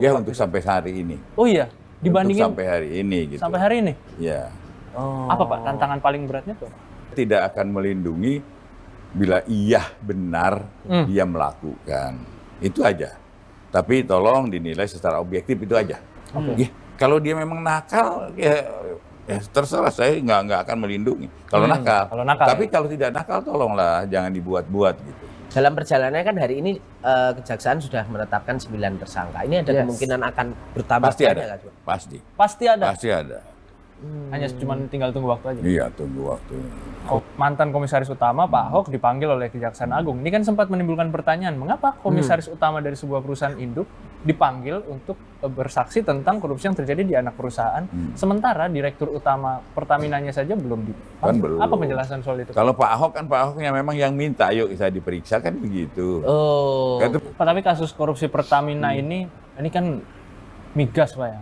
Ya untuk sampai hari ini. Oh iya, dibandingin Untuk sampai hari ini gitu. sampai hari ini. Ya. Apa Pak tantangan paling beratnya tuh? Tidak akan melindungi bila iya benar dia melakukan. Itu aja. Tapi tolong dinilai secara objektif itu aja. Ya, kalau dia memang nakal ya terserah, saya nggak akan melindungi. Kalau nakal. Tapi kalau tidak nakal tolonglah jangan dibuat-buat gitu. Dalam perjalanannya kan hari ini Kejaksaan sudah menetapkan 9 tersangka. Ini ada kemungkinan akan bertambah. Pasti ada. Pasti ada. Pasti ada. Hanya cuma tinggal tunggu waktu aja. Iya, tunggu waktu. Mantan komisaris utama Pak Ahok dipanggil oleh Kejaksaan Agung. Ini kan sempat menimbulkan pertanyaan, mengapa komisaris utama dari sebuah perusahaan induk dipanggil untuk bersaksi tentang korupsi yang terjadi di anak perusahaan, sementara direktur utama Pertaminanya saja belum dipanggil. Kan belum. Apa penjelasan soal itu? Kalau Pak Ahok kan Pak Ahoknya memang yang minta, ayo saya diperiksa kan begitu. Kan itu Pak, tapi kasus korupsi Pertamina ini kan migas Pak ya.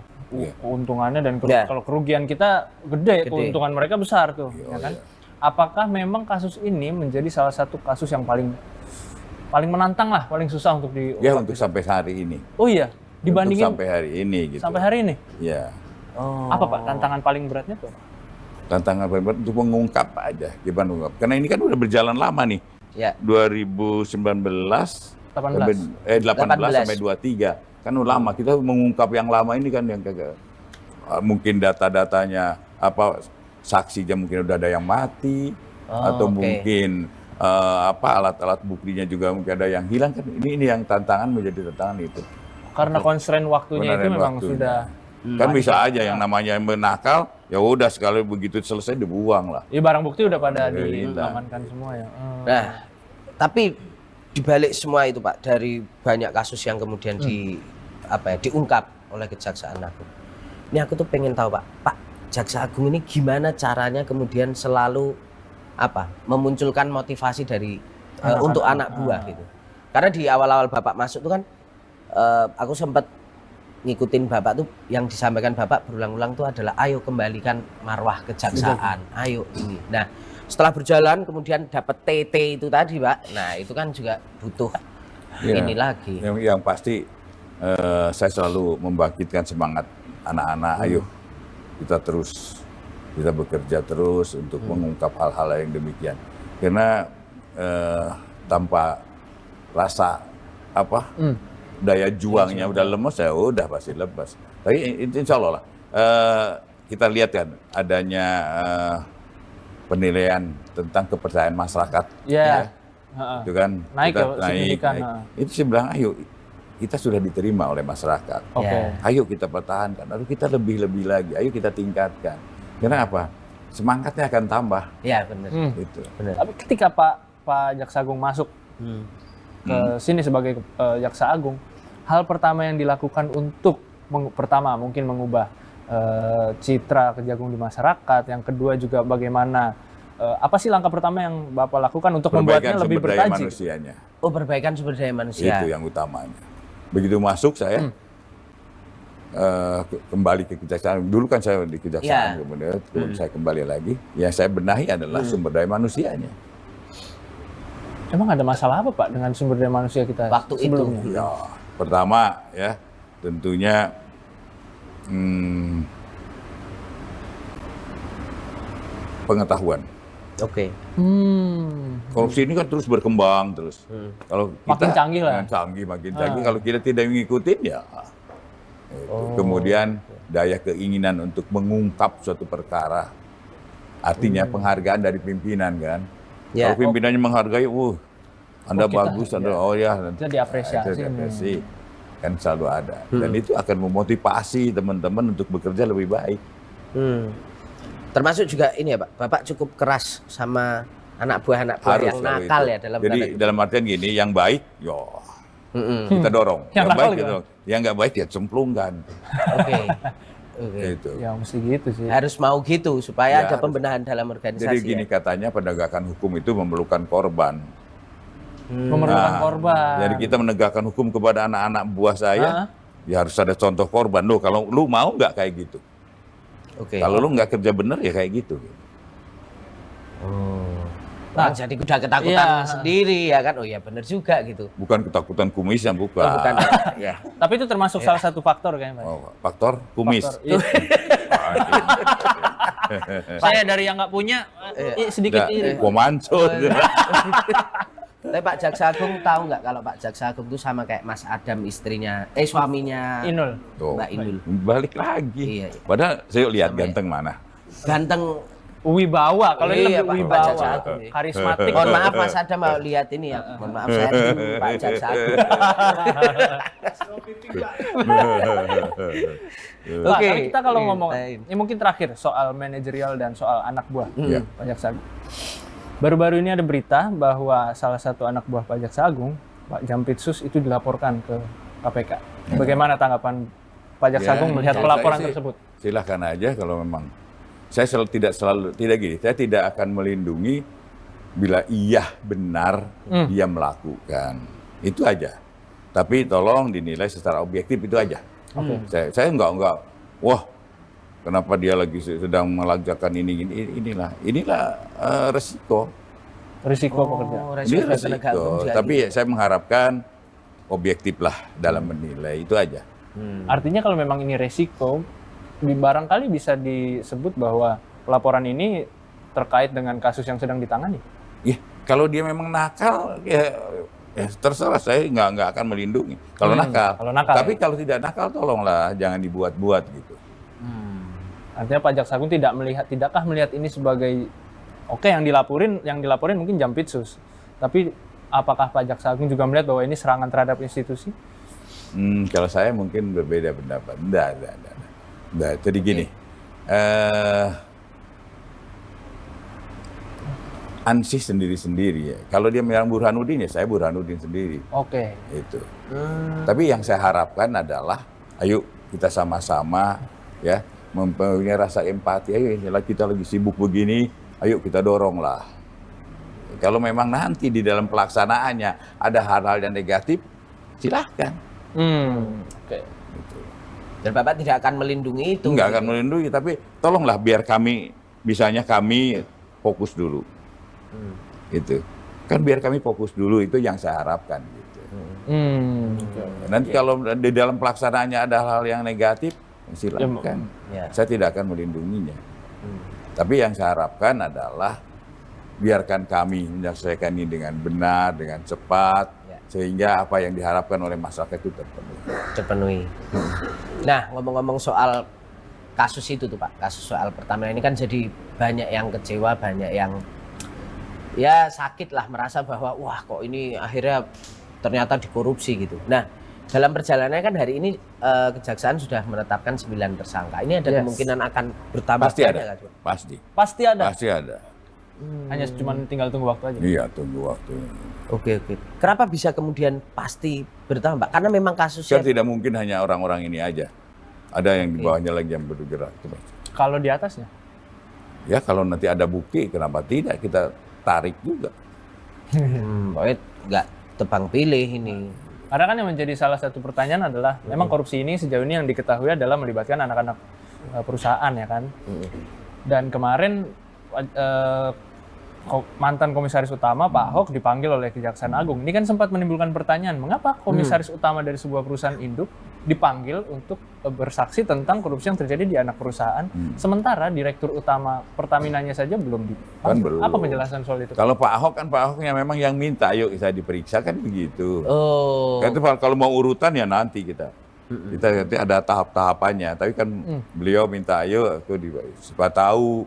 Keuntungannya dan kalau kerugian kita gede, keuntungan mereka besar tuh, ya kan? Apakah memang kasus ini menjadi salah satu kasus yang paling menantang lah, paling susah untuk diungkap? Ya untuk sampai hari ini. Oh iya, dibandingin untuk sampai hari ini gitu. Sampai hari ini? Ya. Apa Pak tantangan paling beratnya tuh? Tantangan paling berat untuk mengungkap aja, gimana mengungkap? Karena ini kan udah berjalan lama nih. Ya. 2019 18 sampai 23. Kan udah lama, kita mengungkap yang lama ini kan yang mungkin data-datanya saksinya mungkin udah ada yang mati atau mungkin alat-alat buktinya juga mungkin ada yang hilang kan. Ini yang tantangan menjadi tantangan itu. Karena constraint waktunya itu memang sudah kan bisa aja yang namanya menakal ya udah sekali begitu selesai dibuang lah. Ya barang bukti udah pada diamankan semua ya. Nah, tapi dibalik semua itu Pak, dari banyak kasus yang kemudian diungkap oleh Kejaksaan Agung. Ini aku tuh pengen tahu Pak, Jaksa Agung ini gimana caranya kemudian selalu memunculkan motivasi dari untuk anak buah gitu. Karena di awal-awal Bapak masuk tuh kan aku sempat ngikutin Bapak tuh, yang disampaikan Bapak berulang-ulang tuh adalah ayo kembalikan marwah kejaksaan, ayo ini. Nah, setelah berjalan kemudian dapat TT itu tadi Pak, nah itu kan juga butuh ini lagi. Yang pasti saya selalu membangkitkan semangat anak-anak, ayo kita bekerja terus untuk mengungkap hal-hal yang demikian. Karena tanpa rasa daya juangnya udah lemes ya udah pasti lepas. Tapi insya Allah lah kita lihat kan adanya penilaian tentang kepercayaan masyarakat, itu kan naik. Itu saya bilang ayo kita sudah diterima oleh masyarakat, ayo kita pertahankan, lalu kita lebih lagi, ayo kita tingkatkan. Kenapa? Semangatnya akan tambah. Ya benar. Itu. Tapi ketika Pak Jaksa Agung masuk ke sini sebagai Jaksa Agung, hal pertama yang dilakukan untuk pertama mungkin mengubah citra Kejagung di masyarakat, yang kedua juga bagaimana apa sih langkah pertama yang Bapak lakukan untuk membuatnya lebih bertaji? Manusianya. Oh, perbaikan sumber daya manusia. Itu yang utamanya. Begitu masuk saya kembali ke Kejaksaan. Dulu kan saya di Kejaksaan, kemudian saya kembali lagi. Yang saya benahi adalah sumber daya manusianya. Emang ada masalah apa Pak dengan sumber daya manusia kita waktu sebelumnya? itu? Ya, pertama ya tentunya pengetahuan. Korupsi ini kan terus berkembang terus. Kalau kita makin canggih lah. Makin canggih. Kalau kita tidak mengikutin ya. Kemudian daya keinginan untuk mengungkap suatu perkara. Artinya penghargaan dari pimpinan kan. Kalau pimpinannya menghargai, Anda bagus, Anda kita diapresiasi. Kan selalu ada. Dan itu akan memotivasi teman-teman untuk bekerja lebih baik. Termasuk juga ini ya Pak, Bapak cukup keras sama anak buah yang nakal ya dalam. Jadi dalam artian gini, yang baik, kita dorong. Yang baik kita dorong. Yang nggak baik ya cemplungkan. Itu. Ya mesti gitu sih. Harus mau gitu supaya ada pembenahan dalam organisasi. Jadi gini katanya penegakan hukum itu memerlukan korban. Memerlukan korban. Jadi kita menegakkan hukum kepada anak-anak buah saya, ya harus ada contoh korban. Loh, kalau lu mau nggak kayak gitu? Kalau lu nggak kerja bener ya kayak gitu. Orang jadi udah ketakutan Iya. sendiri ya kan. Oh ya benar juga gitu. Bukan ketakutan kumisnya, bukan. Oh, bukan. Ya. Tapi itu termasuk salah satu faktor kayaknya, Pak. Oh, faktor kumis. Faktor, iya. Saya dari yang nggak punya sedikit iri. Gua mancur. Tapi Pak Jaksa Agung tahu nggak kalau Pak Jaksa Agung itu sama kayak Mas Adam istrinya, suaminya Inul. Tuh, Mbak Inul. balik lagi. Iya, iya. Padahal saya lihat Sampai- ganteng mana. Ganteng. Wibawa, kalau ini Iya, lebih Pak wibawa. Jaksa Agung, ya. Karismatik. Mohon maaf Mas Adam mau lihat ini ya. Mohon maaf saya dulu Pak Jaksa Agung. Pak, Oke. tapi kita kalau ngomong, Ceritain. ini mungkin terakhir soal manajerial dan soal anak buah Iya. Pak Jaksa Agung. Baru-baru ini ada berita bahwa salah satu anak buah Pak Jaksa Agung, Pak Jampitsus, itu dilaporkan ke KPK. Bagaimana tanggapan Pak Jaksa Ya, Agung melihat kalau pelaporan saya sih, tersebut? Silahkan aja kalau memang. Saya tidak gini. Saya tidak akan melindungi bila iya benar dia melakukan. Itu aja. Tapi tolong dinilai secara objektif, itu aja. Saya enggak. Wah, kenapa dia lagi sedang melakukan inilah resiko. Risiko pekerjaan. Oh, Ini resiko penegak resiko. hukum juga Tapi gitu. saya mengharapkan objektif lah dalam menilai, itu aja. Artinya kalau memang ini resiko, barangkali bisa disebut bahwa pelaporan ini terkait dengan kasus yang sedang ditangani. Ya, kalau dia memang nakal, ya terserah, saya nggak akan melindungi. Kalau nakal. kalau nakal, Tapi ya. kalau tidak nakal, tolonglah jangan dibuat-buat gitu. Artinya Pak Jaksa Agung tidakkah melihat ini sebagai oke, yang dilaporin mungkin Jampitsus. Tapi apakah Pak Jaksa Agung juga melihat bahwa ini serangan terhadap institusi? Kalau saya mungkin berbeda pendapat. Enggak. Jadi gini, ansih sendiri-sendiri ya. Kalau dia menyerang Burhanuddin, ya saya Burhanuddin sendiri. Oke. Itu. Tapi yang saya harapkan adalah, ayo kita sama-sama ya mempunyai rasa empati. Ayo inilah kita lagi sibuk begini, ayo kita doronglah. Kalau memang nanti di dalam pelaksanaannya ada hal-hal yang negatif, silahkan. Oke. Dan Bapak tidak akan melindungi itu. Enggak akan melindungi, tapi tolonglah biar kami fokus dulu. Gitu. Kan biar kami fokus dulu, itu yang saya harapkan gitu. Nanti kalau di dalam pelaksanaannya ada hal yang negatif, silakan. Ya. Saya tidak akan melindunginya. Tapi yang saya harapkan adalah biarkan kami menyelesaikan ini dengan benar, dengan cepat, sehingga apa yang diharapkan oleh masyarakat itu Terpenuhi. Nah, ngomong-ngomong soal kasus itu tuh Pak, kasus soal Pertamina ini kan jadi banyak yang kecewa, banyak yang ya sakit lah, merasa bahwa wah kok ini akhirnya ternyata dikorupsi gitu. Nah, dalam perjalanannya kan hari ini Kejaksaan sudah menetapkan 9 tersangka. Ini ada kemungkinan akan bertambah. Pasti banyak, ada, kan, Pak? pasti. Pasti ada. Pasti ada. Hanya cuma tinggal tunggu waktu aja. Iya, tunggu waktu. Oke. Kenapa bisa kemudian pasti bertambah? Karena memang Kan kasusnya tidak mungkin hanya orang-orang ini aja. Ada yang di bawahnya lagi yang bergerak. Kalau di atasnya? Ya kalau nanti ada bukti, kenapa tidak kita tarik juga. pokoknya nggak tebang pilih ini. Karena kan yang menjadi salah satu pertanyaan adalah, memang korupsi ini sejauh ini yang diketahui adalah melibatkan anak-anak perusahaan ya kan. Dan kemarin mantan komisaris utama Pak Ahok dipanggil oleh Kejaksaan Agung. Ini kan sempat menimbulkan pertanyaan, mengapa komisaris utama dari sebuah perusahaan induk dipanggil untuk bersaksi tentang korupsi yang terjadi di anak perusahaan, sementara direktur utama Pertaminanya saja belum dipanggil. Kan belum. Apa penjelasan soal itu? Kalau Pak Ahok kan Pak Ahoknya memang yang minta, ayo saya diperiksa kan begitu. Oh. Kan itu kalau mau urutan ya nanti kita nanti ada tahap-tahapannya. Tapi kan beliau minta ayo aku siapa tahu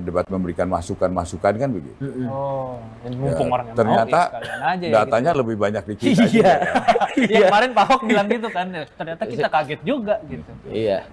debat memberikan masukan kan begitu. Oh, mumpung Ya, orang yang ternyata mau, ya sekalian aja datanya ya, lebih banyak di kita. Iya. gitu. Ya, kemarin Pak Ahok bilang gitu kan, ternyata kita kaget juga gitu. Iya.